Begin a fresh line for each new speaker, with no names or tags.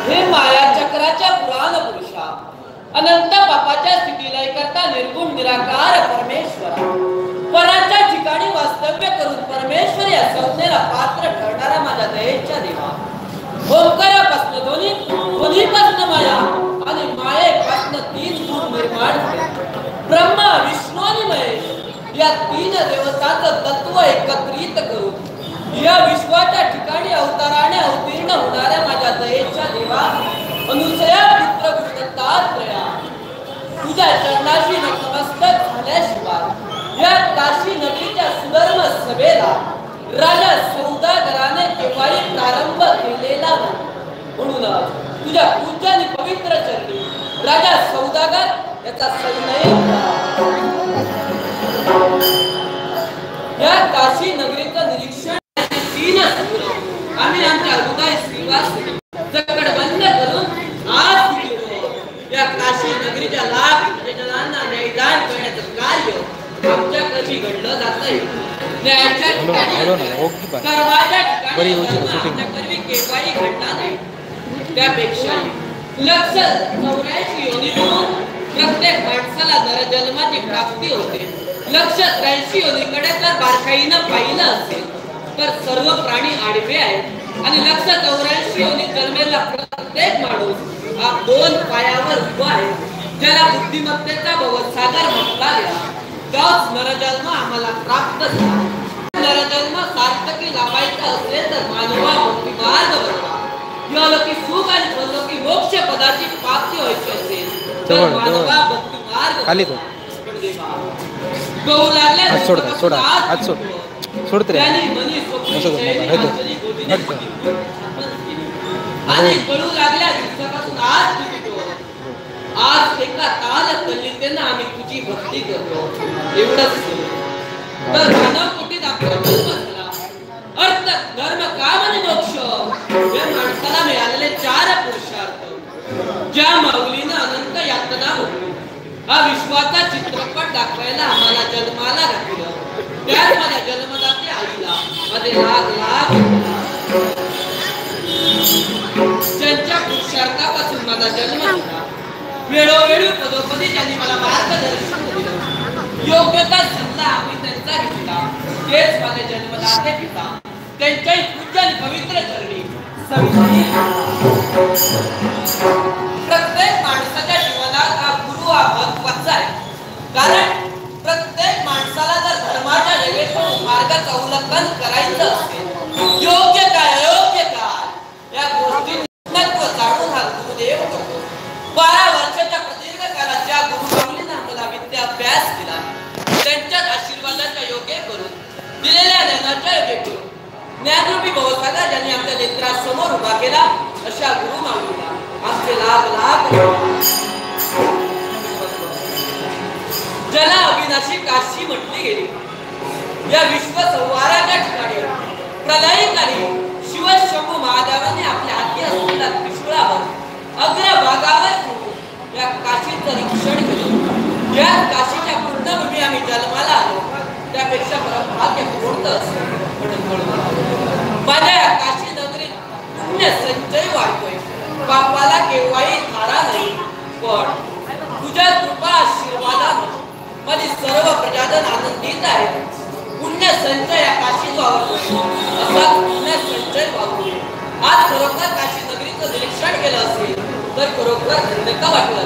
हे माया चक्राच्या पुराण पुरुषा, अनंत पापाच्या स्थितीला करता निर्गुण निराकार परमेश्वरा, पराच्या ठिकाणी वास्तव्य करून परमेश्वर या संज्ञेला पात्र ठरणारा माझ्या दयेच्या देवा, ओंकारापासून दोन्हीपासून माया आणि मायेपासून तीन रूप निर्माण केले. ब्रह्मा, विष्णू आणि महेश या तीन देवतांचं तत्व एकत्रित करून या विश्वाच्या ठिकाणी अवताराने अवतीर्ण होणाऱ्या माझ्या दयेच्या देवा, अनुसया पुत्र गुरुदत्तात्रया, तुझ्या चरणाशी नतमस्तक झाल्याशिवाय या काशी नगरीच्या सुधर्म सभेला राजा सौदागराने केव्हाही प्रारंभ केलेला नाही. म्हणून तुझ्या पूज्य आणि पवित्र चरणी राजा सौदागर याचा सन्मान या काशी नगरीचं निरीक्षण तीन आम्ही आमच्या हृदय श्रीवास जकडबंद करून आज या काशी नगरीच्या लाख प्रजनांना न्यायदान करण्याचं कार्य आमच्या कधी घडलं जातंय. न्यायाच्या ठिकाणी कर्माच्या ठिकाणी आमच्या कधी केव्हाही घडला नाही. त्यापेक्षा 184 योनीतून प्रत्येक माणसाला नरजन्माची प्राप्ती होते. 183 योनीकडे जर बारकाईनं पाहिलं असेल तर सर्व प्राणी आडवे आहेत आणि 184 योनी जन्मेला प्रत्येक माणूस हा 2 पायावर उभा आहे. ज्याला बुद्धिमत्तेचा भवसागर म्हटला गेला, तोच नरजन्म आम्हाला प्राप्त झाला. नरजन्म सार्थकी लाभायचा असेल तर मानवा भक्ती मार्ग बदला, इहलोकी सुख आणि परलोकी मोक्ष पदाची प्राप्ती व्हायची असेल तर मानवा भक्ती मार्ग खाली तो गहू लागल्या सोडा हात सोड रे आणि मनी आणि गळू लागल्या दिवसापासून आज एका ताल तल्लीतेनं आम्ही तुझी भक्ती करतो. एवढंच तर मानव कुठेच आपला जन्म झाला. अर्थ, धर्म, काम आणि मोक्ष या माणसाला मिळालेले 4 पुरुषार्थ ज्या माऊलीनं अनंत यातना भोगली, हा विश्वाचा चित्रपट दाखवायला आम्हाला जन्माला घातलं. त्याच माझ्या जन्मदाते आईला माझे लाख ज्यांच्या पुरुषार्थापासून माझा जन्म झाला, वेळोवेळी पदोपदी त्यांनी मला मार्गदर्शन दिलं. योग्यता सल्ला आम्ही त्यांचा घेतला. तेच माझे जन्मदाते पिता त्यांच्याही पूज्य आणि पवित्र चरणी प्रत्येक माणसाच्या जीवनात हा गुरु हा महत्वाचा आहे. कारण प्रत्येक माणसाला जर धर्माच्या जगेतून मार्गाचं अवलंबन करायचं असेल, योग्य काय अयोग्य काय या गोष्टी तत्व जाणून हा गुरुदेव करतो. 12 वर्षाच्या प्रदीर्घ काळात ज्या गुरुमाऊलींनी आम्हाला विद्याभ्यास दिला, त्यांच्याच आशीर्वादाच्या योग्य करून दिलेल्या ज्ञानाच्या योग्य करून ज्ञानरूपी भवसागर ज्यांनी आमच्या नेत्रासमोर उभा केला, अशा गुरुमाऊलीला आमचे लाभ ज्याला अविनाशी काशी म्हटली गेली. या विश्व संवाराच्या ठिकाणी प्रलयकाली शिवशंभू महादेवाने आपल्या हाती असलेला त्रिशूळावर अग्रभागावर या काशीचं निरीक्षण केलं. या काशीच्या पूर्णभूमी आम्ही जन्माला आलो, त्यापेक्षा भाग्य पूर्ण असेल. माझ्या काशी नगरीत पुण्य संचय वाढतोय. पापाला केव्हाही थारा नाही, पण तुझ्या कृपा आशीर्वादाने माझी सर्व प्रजाजन आनंदित आहे. पुण्य संचय या काशीत वावरतो, असा पुण्य संचय वावरतो. आज खरोखर काशी नगरीचं निरीक्षण केलं असेल तर खरोखर धन्यता वाटलं.